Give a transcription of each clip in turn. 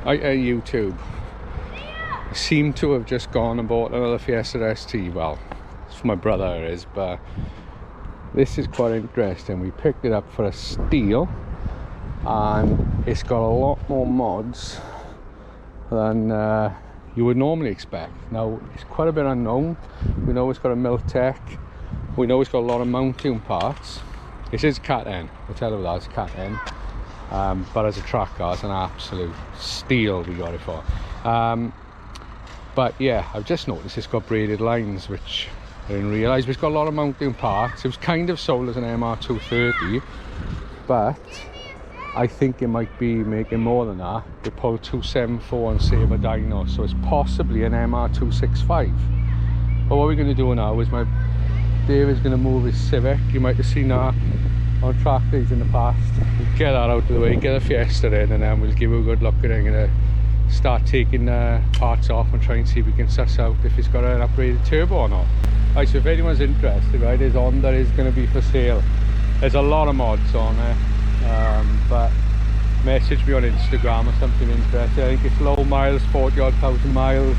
YouTube. I seem to have just gone and bought another Fiesta ST. Well, it's for my brother it is, but this is quite interesting. We picked it up for a steal, and it's got a lot more mods than you would normally expect. Now, it's quite a bit unknown. We know it's got a Miltech. We know it's got a lot of mountune parts. This is Cat N. I'll tell you that, it's Cat N. But as a track car, it's an absolute steal we got it for. But yeah, I've just noticed it's got braided lines, which I didn't realise. But it's got a lot of mountune parts. It was kind of sold as an MR230, but I think it might be making more than that. They pulled 274 and Sabre dyno, so it's possibly an MR265. But what we're going to do now is David's going to move his Civic. You might have seen that on track days in the past. We'll get that out of the way, get a Fiesta in, and then we'll give it a good look at it. I'm going to start taking parts off and try and see if we can suss out if it's got an upgraded turbo or not. Right, so if anyone's interested, right, his Honda is going to be for sale. There's a lot of mods on there, but message me on Instagram or something interesting. I think it's low miles, 40 odd thousand miles.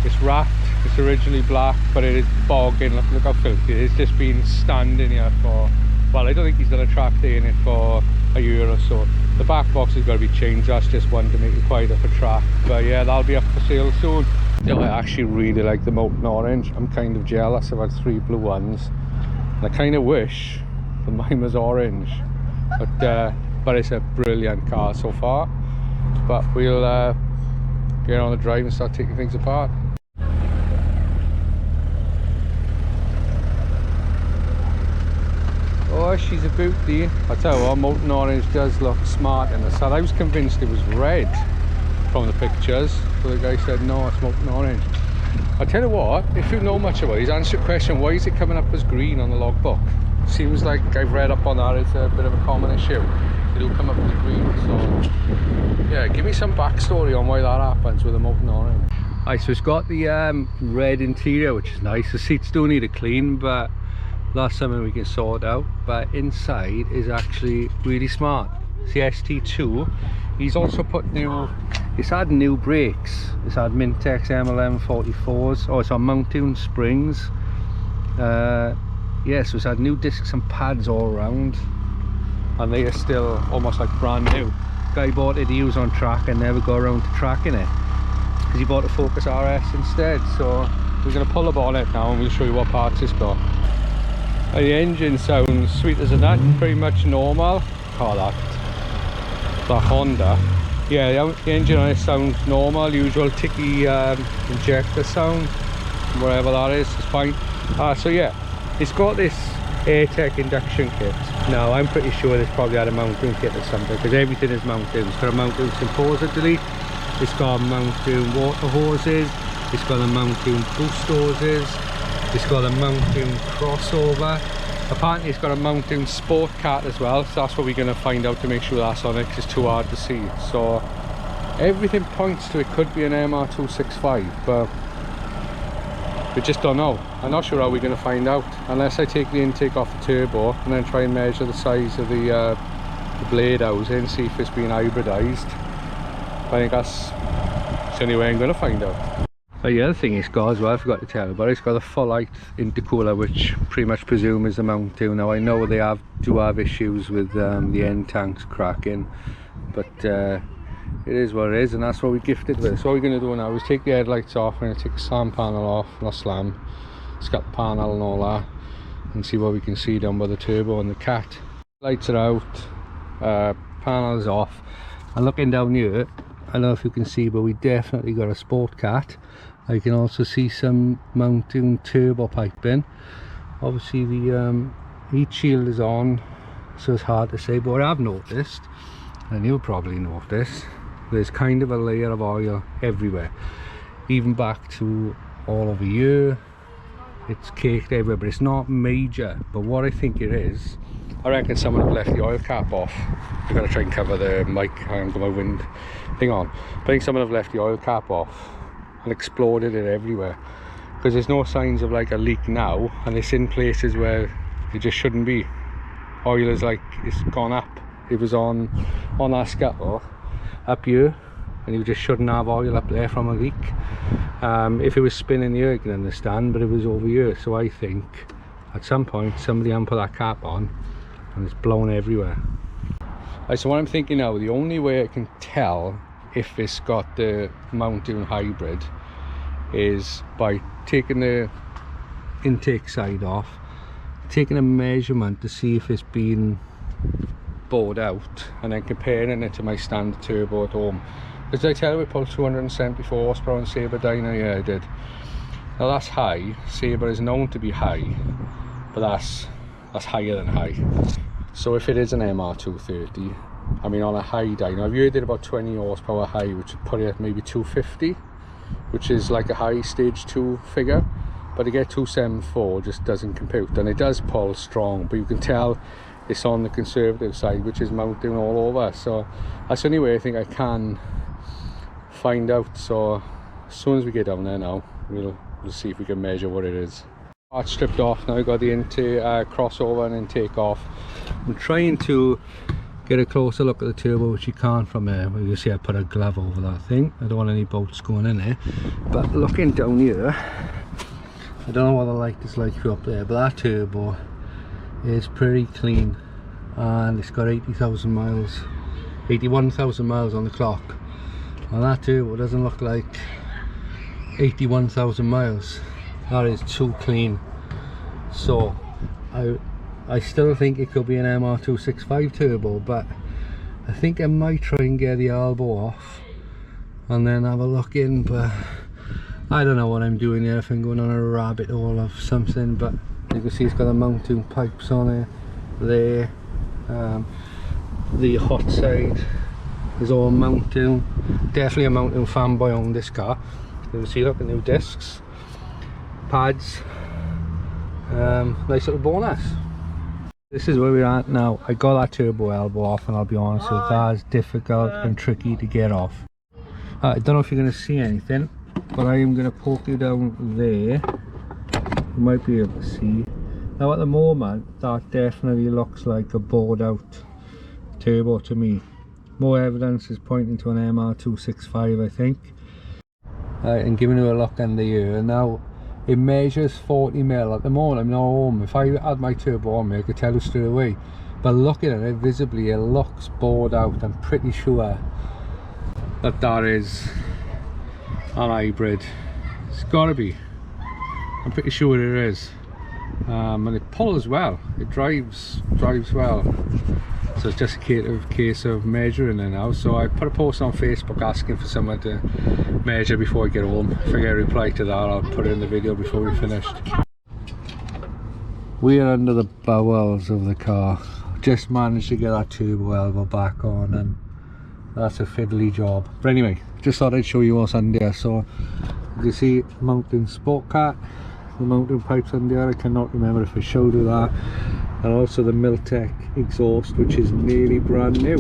It's wrapped. It's originally black, but it is bogging. Look how filthy it is. It's just been standing here for, well, I don't think he's done a track day in it for a year or so. The back box has got to be changed. That's just one to make it quieter for track. But yeah, that'll be up for sale soon. You know, I actually really like the molten orange. I'm kind of jealous. I've had 3 blue ones. And I kind of wish that mine was orange. But it's a brilliant car so far. But we'll get on the drive and start taking things apart. Oh, she's a beauty. I tell you what, molten orange does look smart in the sun. I was convinced it was red from the pictures, so the guy said no, it's molten orange. I tell you what, if you know much about it, he's answered your question, why is it coming up as green on the logbook? Seems like I've read up on that, it's a bit of a common issue. They do come up as green, so yeah, give me some backstory on why that happens with the molten orange. Alright, so it's got the red interior, which is nice. The seats do need a clean, but that's something we can sort out. But inside is actually really smart. It's the ST2. He's also put it's had new brakes. It's had Mintex M1144s. Oh, it's on mountune springs. Yeah, so it's had new discs and pads all around, and they are still almost like brand new. Guy bought it to use on track and never got around to tracking it because he bought a Focus RS instead. So we're going to pull the bonnet now and we'll show you what parts it's got. The engine sounds sweet as a nut, pretty much normal. Oh, that Honda. Yeah, the engine on it sounds normal, usual ticky injector sound, whatever that is, it's fine. So yeah, it's got this AirTech induction kit. Now, I'm pretty sure this probably had a mountune kit or something, because everything is mountune. It's got a mountune composer delete, it's got mountune water hoses, it's got a mountune boost hoses, it's got a mountune crossover. Apparently it's got a mountune sport cat as well, so that's what we're going to find out to make sure that's on it, because it's too hard to see. So everything points to it could be an MR265, but we just don't know. I'm not sure how we're going to find out unless I take the intake off the turbo and then try and measure the size of the blade housing and see if it's been hybridized. I think that's the only way I'm going to find out. But the other thing it's got as well, I forgot to tell you, but it's got a full height intercooler, which pretty much presume is the mountune. Now I know they do have issues with the end tanks cracking, but it is what it is, and that's what we gifted with. So what we're going to do now is take the headlights off. We're going to take the slam panel off, not slam, scut panel and all that, and see what we can see down by the turbo and the cat. Lights are out, panels off, and looking down here, I don't know if you can see, but we definitely got a sport cat. I can also see some mountune turbo piping. Obviously the heat shield is on, so it's hard to say, but what I've noticed, and you'll probably notice, there's kind of a layer of oil everywhere, even back to all over here. It's caked everywhere, but it's not major. But what I think it is, I reckon someone have left the oil cap off. I'm going to try and cover the mic, I haven't got my wind thing on. But I think someone have left the oil cap off and exploded it everywhere, because there's no signs of like a leak now, and it's in places where it just shouldn't be. Oil is like, it's gone up. It was on that scuttle, up here, and you just shouldn't have oil up there from a leak. If it was spinning here, you can understand, but it was over here, so I think at some point somebody can put that cap on and it's blown everywhere. Right, so what I'm thinking now, the only way I can tell if it's got the mountune hybrid is by taking the intake side off, taking a measurement to see if it's been bored out, and then comparing it to my standard turbo at home. Because did I tell you we pulled 274 horsepower on Sabre dyno? Yeah, I did. Now that's high. Sabre is known to be high, but that's higher than high. So if it is an MR230, I mean on a high dyno, I've heard it about 20 horsepower high, which would put it at maybe 250, which is like a high stage 2 figure. But to get 274 just doesn't compute, and it does pull strong, but you can tell it's on the conservative side, which is mounting all over. So that's the only way I think I can find out. So as soon as we get down there now, we'll see if we can measure what it is. Part stripped off now, got the crossover and intake off. I'm trying to get a closer look at the turbo, which you can't from there. Well, you see I put a glove over that thing. I don't want any bolts going in there. But looking down here, I don't know what the light is like up there, but that turbo is pretty clean, and it's got 80,000 miles, 81,000 miles on the clock, and that turbo doesn't look like 81,000 miles. That is too clean. So I still think it could be an MR265 turbo, but I think I might try and get the elbow off and then have a look in. But I don't know what I'm doing here, if I'm going on a rabbit hole of something. But you can see it's got the mountune pipes on it there. The hot side is all mountune. Definitely a mountune fanboy on this car. You can see, look, the new discs, pads, nice little bonus. This is where we're at now. I got that turbo elbow off, and I'll be honest with you, that is difficult and tricky to get off. I don't know if you're going to see anything, but I am going to poke you down there. You might be able to see. Now at the moment, that definitely looks like a bored out turbo to me. More evidence is pointing to an MR265, I think. And giving you a look under here. Now it measures 40mm. At the moment I'm not home. If I had my turbo on me, I could tell you straight away. But looking at it visibly, it looks bored out. I'm pretty sure that that is an hybrid. It's got to be. I'm pretty sure it is. And it pulls well. It drives well. So it's just a case of measuring it now. So I put a post on Facebook asking for someone to measure before I get home. If I get a reply to that, I'll put it in the video before we're finished. We are under the bowels of the car. Just managed to get that turbo elbow back on, and that's a fiddly job. But anyway, just thought I'd show you what's under there. So you can see mountain sport cat, the mountain pipes under there. I cannot remember if I showed you that. And also the Miltech exhaust, which is nearly brand new.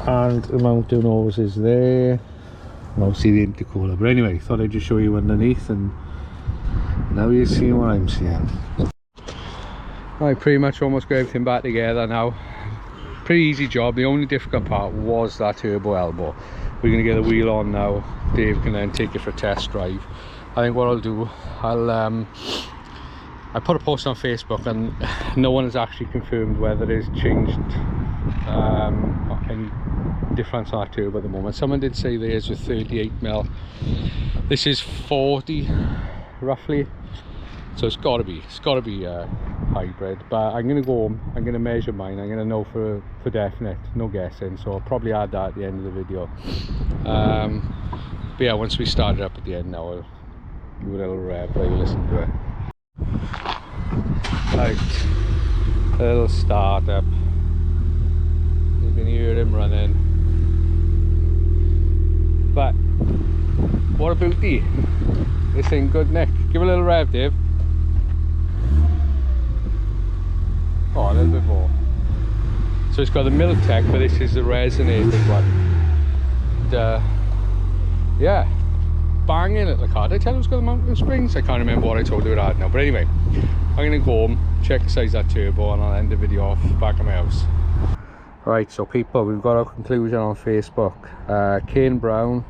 And the mountain hose is there, and obviously the intercooler. But anyway, thought I'd just show you underneath, and now you're seeing what I'm seeing. I pretty much almost got everything back together now. Pretty easy job. The only difficult part was that turbo elbow. We're going to get the wheel on now. Dave can then take it for a test drive. I think what I'll do, I put a post on Facebook, and no one has actually confirmed whether it's changed any difference on that turbo at the moment. Someone did say theirs was 38mm. This is 40 roughly, so it's got to be hybrid. But I'm going to go home, I'm going to measure mine, I'm going to know for definite, no guessing. So I'll probably add that at the end of the video. But yeah, once we start it up at the end now, I'll give it a little rev while you listen to it. Right, a little start up. You can hear him running. But what a booty. This thing good, Nick. Give it a little rev, Dave. Oh, a little bit more. So it's got the Miltech, but this is the resonated one. And, yeah, banging at the car. Did I tell you it's got the mountain springs? I can't remember what I told you it had now. But anyway, I'm going to go home, check the size of that turbo, and I'll end the video off back at my house. Right, so people, we've got our conclusion on Facebook. Kane Brown,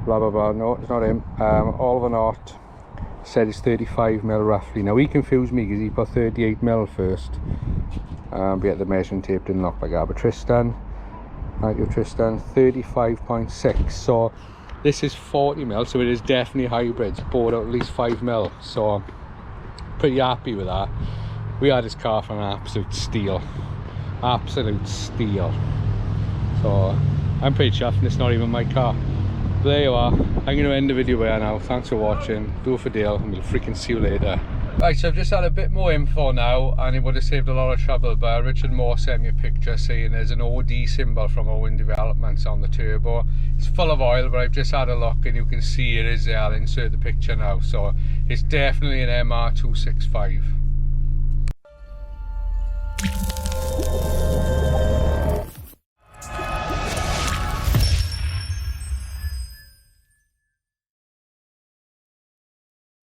blah blah blah, no it's not him. Oliver Knott said it's 35mm roughly. Now he confused me because he put 38mm first, but yet the measuring tape didn't look like that. But Tristan, thank you Tristan, 35.6. so this is 40mm, so it is definitely hybrids, both at least 5mm, so pretty happy with that. We had this car for an absolute steal, so I'm pretty chuffed, and it's not even my car. But there you are, I'm going to end the video here now. Thanks for watching, do it for Dale, and we'll freaking see you later. Right, so I've just had a bit more info now, and it would have saved a lot of trouble, but Richard Moore sent me a picture saying there's an OD symbol from Owen Developments on the turbo. It's full of oil, but I've just had a look and you can see it is there. I'll insert the picture now. So it's definitely an MR265.